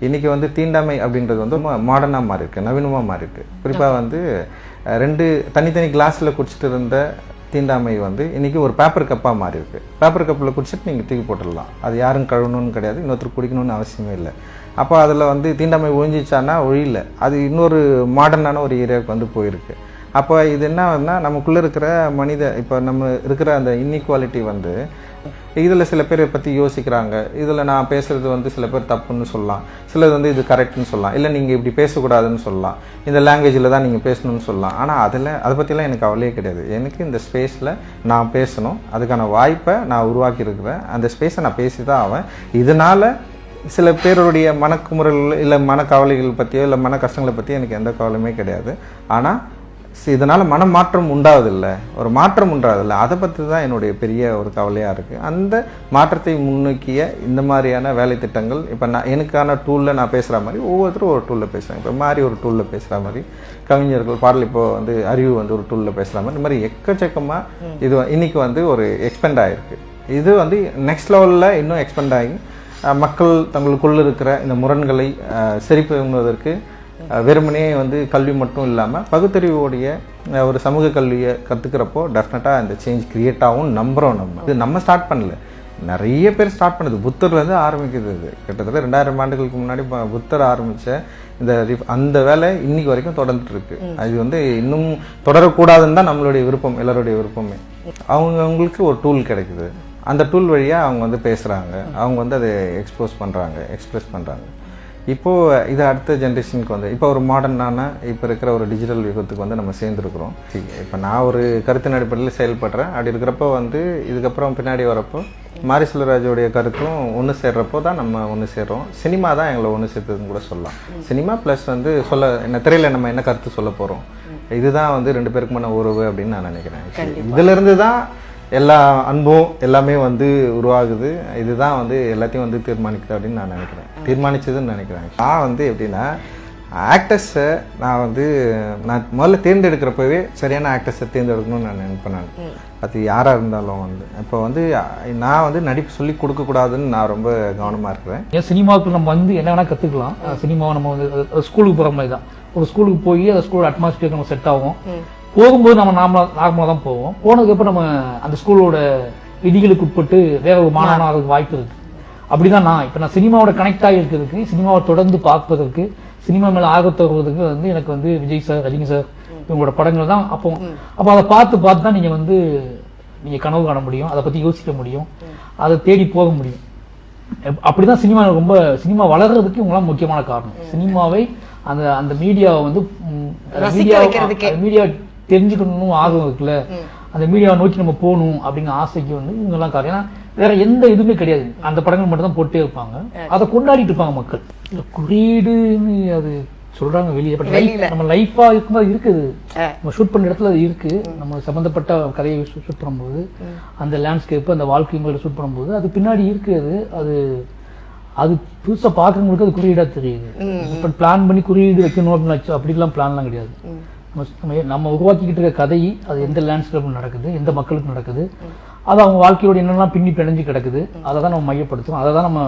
இன்றைக்கி வந்து தீண்டாமை அப்படின்றது வந்து மாடர்னாக மாறி இருக்கு, நவீனமாக மாறி இருக்கு. குறிப்பாக வந்து 2 தனித்தனி கிளாஸில் குடிச்சிட்டு இருந்த தீண்டாமை வந்து இன்றைக்கி ஒரு பேப்பர் கப்பாக மாறி இருக்கு. பேப்பர் கப்பில் குடிச்சிட்டு நீங்கள் தூக்கி போட்டுடலாம், அது யாரும் கழுவணும்னு கிடையாது, இன்னொருத்தர் குடிக்கணும்னு அவசியமே இல்லை. அப்போ அதில் வந்து தீண்டாமை ஒழிஞ்சிச்சானா ஒழியல, அது இன்னொரு மாடர்னான ஒரு ஏரியாவுக்கு வந்து போயிருக்கு. அப்போ இது என்னன்னா நமக்குள்ளே இருக்கிற இப்போ நம்ம இருக்கிற அந்த இன்இக்வாலிட்டி வந்து இதில் சில பேரை பற்றி யோசிக்கிறாங்க. இதில் நான் பேசுகிறது வந்து சில பேர் தப்புன்னு சொல்லலாம், சிலது வந்து இது கரெக்ட்னு சொல்லலாம், இல்லை நீங்கள் இப்படி பேசக்கூடாதுன்னு சொல்லலாம், இந்த லாங்குவேஜில் தான் நீங்கள் பேசணும்னு சொல்லலாம். ஆனால் அதை பற்றிலாம் எனக்கு கவலையே கிடையாது. எனக்கு இந்த ஸ்பேஸில் நான் பேசணும், அதுக்கான வாய்ப்பை நான் உருவாக்கியிருக்கிறேன். அந்த ஸ்பேஸை நான் பேசி தான் ஆவேன். இதனால் சில பேருடைய மனக்குமுறல் இல்லை மனக்கவலைகள் பற்றியோ இல்லை மன கஷ்டங்களை பற்றியோ எனக்கு எந்த கவலையுமே கிடையாது. ஆனால் இதனால் மன மாற்றம் உண்டாவதில்லை, ஒரு மாற்றம் உண்டாவதில்லை, அதை பற்றி தான் என்னுடைய பெரிய ஒரு கவலையாக இருக்குது. அந்த மாற்றத்தை முன்னோக்கிய இந்த மாதிரியான வேலை திட்டங்கள் இப்போ எனக்கான டூலில் நான் பேசுகிற மாதிரி ஒவ்வொருத்தரும் ஒரு டூலில் பேசுகிறாங்க. இப்போ மாதிரி ஒரு டூலில் பேசுகிற மாதிரி கவிஞர்கள் பாடல் இப்போ வந்து அறிவு வந்து ஒரு டூலில் பேசுகிற மாதிரி இந்த மாதிரி எக்கச்சக்கமாக இது இன்றைக்கி வந்து ஒரு எக்ஸ்பெண்ட் ஆகிருக்கு. இது வந்து நெக்ஸ்ட் லெவலில் இன்னும் எக்ஸ்பெண்ட் ஆகி மக்கள் தங்களுக்குள்ள இருக்கிற இந்த முரண்களை சரி பண்ணுவதற்கு வெறுமனே வந்து கல்வி மட்டும் இல்லாமல் பகுத்தறிவோடைய ஒரு சமூக கல்வியை கற்றுக்கிறப்போ டெஃபினட்டாக இந்த சேஞ்ச் கிரியேட் ஆகும் நம்புகிறோம். இது நம்ம ஸ்டார்ட் பண்ணல, நிறைய பேர் ஸ்டார்ட் பண்ணுது. புத்தர்லேருந்து ஆரம்பிக்குது. இது கிட்டத்தட்ட 2000 ஆண்டுகளுக்கு முன்னாடி புத்தர் ஆரம்பித்த அந்த வேலை இன்னைக்கு வரைக்கும் தொடர்ந்துட்டு இருக்கு. அது வந்து இன்னும் தொடரக்கூடாதுன்னு தான் நம்மளுடைய விருப்பம், எல்லாருடைய விருப்பமே. அவங்களுக்கு ஒரு டூல் கிடைக்குது, அந்த டூல் வழியாக அவங்க வந்து பேசுகிறாங்க, அவங்க வந்து அதை எக்ஸ்பிரஸ் பண்ணுறாங்க. இப்போது இது அடுத்த ஜென்ரேஷனுக்கு வந்து இப்போ ஒரு மாடர்னான இப்போ இருக்கிற ஒரு டிஜிட்டல் யுகத்துக்கு வந்து நம்ம சேர்ந்துருக்குறோம். இப்போ நான் ஒரு கருத்தின் அடிப்படையில் செயல்படுறேன். அப்படி இருக்கிறப்போ வந்து இதுக்கப்புறம் பின்னாடி வரப்போ மாரி செல்வராஜோடைய கருத்தும் ஒன்று சேர்றப்போ தான் நம்ம ஒன்று சேர்றோம். சினிமா தான் எங்களை ஒன்று சேர்த்ததுன்னு கூட சொல்லலாம். சினிமா ப்ளஸ் வந்து என்ன திரையில் நம்ம என்ன கருத்து சொல்ல போகிறோம், இதுதான் வந்து 2 பேருக்குமான உறவு அப்படின்னு நான் நினைக்கிறேன். இதிலிருந்து தான் எல்லா அன்பும் எல்லாமே வந்து உருவாகுது. இதுதான் வந்து எல்லாத்தையும் வந்து தீர்மானிக்குது அப்படின்னு நான் நினைக்கிறேன், தீர்மானிச்சதுன்னு நினைக்கிறேன். நான் வந்து எப்படின்னா ஆக்டர்ஸை நான் முதல்ல தேர்ந்தெடுக்கிறப்பவே சரியான ஆக்டர்ஸை தேர்ந்தெடுக்கணும்னு நான் நினைப்பேன். நான் அது யாராக இருந்தாலும் வந்து இப்போ வந்து நான் வந்து நடிப்பு சொல்லி கொடுக்கக்கூடாதுன்னு நான் ரொம்ப கவனமாக இருக்கிறேன். ஏன் சினிமாவுக்கு நம்ம வந்து என்ன வேணால் கற்றுக்கலாம். சினிமாவை நம்ம வந்து ஸ்கூலுக்கு போகிற மாதிரி தான். ஒரு ஸ்கூலுக்கு போய் அந்த ஸ்கூலோட அட்மாஸ்பியருக்கு நம்ம செட் ஆகும். போகும்போது நம்ம நார்மலாக தான் போவோம். போனதுக்கப்புறம் நம்ம அந்த ஸ்கூலோட விதிகளுக்கு உட்பட்டு வேற ஒரு மாணவனாகிறதுக்கு வாய்ப்பு இருக்கு. அப்படிதான் நான் சினிமாவோட கனெக்ட் ஆகி இருக்கிறதுக்கு, சினிமாவை தொடர்ந்து பார்ப்பதற்கு, சினிமா மேல ஆர்வத்தை வருவதற்கு வந்து எனக்கு வந்து விஜய் சார், ரஜினி சார் இவங்களோட படங்கள் தான். அப்போ அதை பார்த்து தான் நீங்க கனவு காண முடியும், அதை பத்தி யோசிக்க முடியும், அதை தேடி போக முடியும். அப்படிதான் சினிமா வளர்றதுக்கு இவங்களாம் முக்கியமான காரணம். சினிமாவை அந்த மீடியாவை வந்து மீடியா தெரிஞ்சுக்கணும் ஆர்வம் இருக்குல்ல, அந்த மீடியாவை நோக்கி நம்ம போகணும் அப்படிங்கிற ஆசைக்கு வந்து இவங்கெல்லாம் காரணம். ஏன்னா வேற எந்த இதுவுமே கிடையாது, அந்த படங்கள் மட்டும் தான் போட்டே இருப்பாங்க, அதை கொண்டாடிட்டு இருப்பாங்க மக்கள். குறியீடுன்னு அது சொல்றாங்க வெளியே, நம்ம லைஃபா இருக்கும்போது இருக்குது, நம்ம ஷூட் பண்ண இடத்துல அது இருக்கு. நம்ம சம்பந்தப்பட்ட கதையை ஷூட் பண்ணும்போது அந்த லேண்ட்ஸ்கேப், அந்த வாழ்க்கை முறையில ஷூட் பண்ணும்போது அது பின்னாடி இருக்கு. அது புதுசா பாக்குறவங்களுக்கு அது குறியீடா தெரியுது. இப்ப பிளான் பண்ணி குறியீடு வைக்கணும் அப்படின்னு அப்படிலாம் பிளான்லாம் கிடையாது. நம்ம உருவாக்கிக்கிட்டு இருக்க கதை அது எந்த லேண்ட்ஸ்கேப்ல நடக்குது, எந்த மக்களுக்கு நடக்குது, அது அவங்க வாழ்க்கையோட என்னெல்லாம் பின்னி பிணைஞ்சு கிடக்குது, அதை தான் நம்ம மையப்படுத்துறோம், அதை தான் நம்ம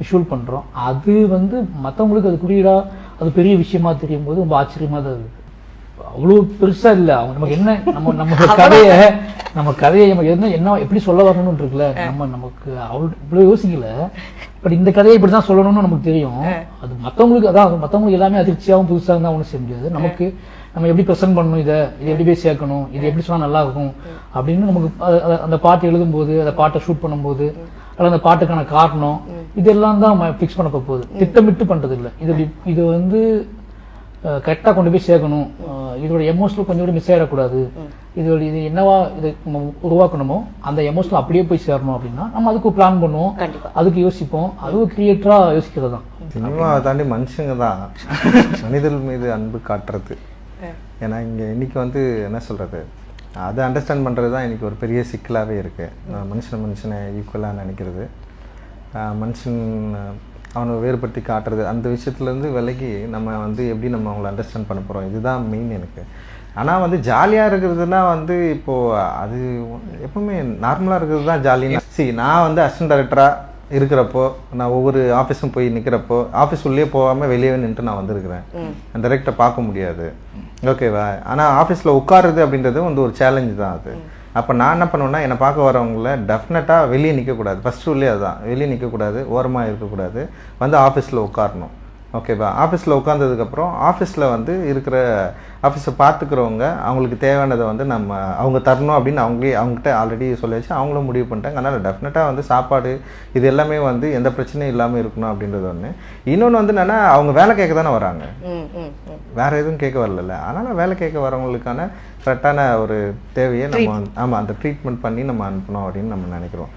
விஷுவல் பண்றோம். அது வந்து மற்றவங்களுக்கு அது குறியீடா அது பெரிய விஷயமா தெரியும் போது ரொம்ப ஆச்சரியமா தான் இருக்கு. அவ்வளவு பெருசா இல்லை. அவங்க நமக்கு என்ன நம்ம கதையை என்ன எப்படி சொல்ல வரணும்னு இருக்குல்ல, நமக்கு இவ்வளவு யோசிக்கல. பட் இந்த கதையை இப்படிதான் சொல்லணும்னு நமக்கு தெரியும். அது மற்றவங்களுக்கு எல்லாமே அதிர்ச்சியாகவும் புதுசாக தான் ஒன்றும் செய்ய முடியாது. நமக்கு நம்ம எப்படி ப்ரெசென்ட் பண்ணணும், இதை எப்படி போய் சேர்க்கணும், இது எப்படி சொன்னா நல்லா இருக்கும் அப்படின்னு நமக்கு அந்த பாட்டு எழுதும் போது, அந்த பாட்டை ஷூட் பண்ணும்போது, அல்லது அந்த பாட்டுக்கான காரணம், இதெல்லாம் தான் ஃபிக்ஸ் பண்ண போகுது. திட்டமிட்டு பண்றது இல்லை. இது வந்து கரெக்டாக கொண்டு போய் சேர்க்கணும், இதோட எமோஷனல் கொஞ்சம் கூட மிஸ் ஆகிடக்கூடாது, இது என்னவா இது நம்ம உருவாக்கணுமோ அந்த எமோஷனல் அப்படியே போய் சேரணும் அப்படின்னா நம்ம அதுக்கு பிளான் பண்ணுவோம், அதுக்கு யோசிப்போம். அதுவும் கிரியேட்டரா யோசிக்கிறது தான். சினிமாவை தாண்டி மனுஷங்க தான் மனிதர்கள் மீது அன்பு காட்டுறது. ஏன்னா இங்கே இன்னைக்கு வந்து என்ன சொல்றது, அதை அண்டர்ஸ்டாண்ட் பண்ணுறது தான் இன்னைக்கு ஒரு பெரிய சிக்கலாகவே இருக்கு. மனுஷனை ஈக்குவலாக நினைக்கிறது, மனுஷன் அவனை வேறுபடுத்தி காட்டுறது, அந்த விஷயத்துலேருந்து விலகி நம்ம வந்து எப்படி நம்ம அவங்கள அண்டர்ஸ்டாண்ட் பண்ண போகிறோம், இதுதான் மெயின் எனக்கு. ஆனால் வந்து ஜாலியாக இருக்கிறதுனா வந்து இப்போது அது எப்பவுமே நார்மலாக இருக்கிறது தான் ஜாலியாக. நான் வந்து அசிஸ்டன்ட் டைரக்டராக இருக்கிறப்போ நான் ஒவ்வொரு ஆஃபீஸும் போய் நிற்கிறப்போ ஆஃபீஸ் உள்ளே போகாமல் வெளியே நின்று நான் வந்திருக்கிறேன். டைரெக்டாக பார்க்க முடியாது, ஓகேவா? ஆனால் ஆஃபீஸில் உட்காருறது அப்படின்றது வந்து ஒரு சேலஞ்சு தான் அது. அப்போ நான் என்ன பண்ணுவேன்னா, என்னை பார்க்க வரவங்கள டெஃபினட்டாக வெளியே நிற்கக்கூடாது. ஃபஸ்ட்டு உள்ளே அதுதான், வெளியே நிற்கக்கூடாது, ஓரமாக இருக்கக்கூடாது, வந்து ஆஃபீஸில் உட்காரணும், ஓகேவா? ஆஃபீஸில் உட்காந்ததுக்கப்புறம் ஆஃபீஸில் வந்து இருக்கிற ஆஃபீஸை பார்த்துக்கிறவங்க அவங்களுக்கு தேவையானதை வந்து நம்ம அவங்க தரணும் அப்படின்னு அவங்ககிட்ட ஆல்ரெடி சொல்லி வச்சு அவங்களும் முடிவு பண்ணிட்டாங்க. அதனால் டெஃபினட்டாக வந்து சாப்பாடு இது எல்லாமே வந்து எந்த பிரச்சனையும் இல்லாமல் இருக்கணும் அப்படின்றது ஒன்று. இன்னொன்று வந்து என்னென்னா, அவங்க வேலை கேட்க தானே வராங்க, வேற எதுவும் கேட்க வரல. அதனால் வேலை கேட்க வரவங்களுக்கான கரெக்டான ஒரு தேவையை நம்ம அந்த ட்ரீட்மெண்ட் பண்ணி நம்ம அனுப்பணும் அப்படின்னு நம்ம நினைக்கிறோம்.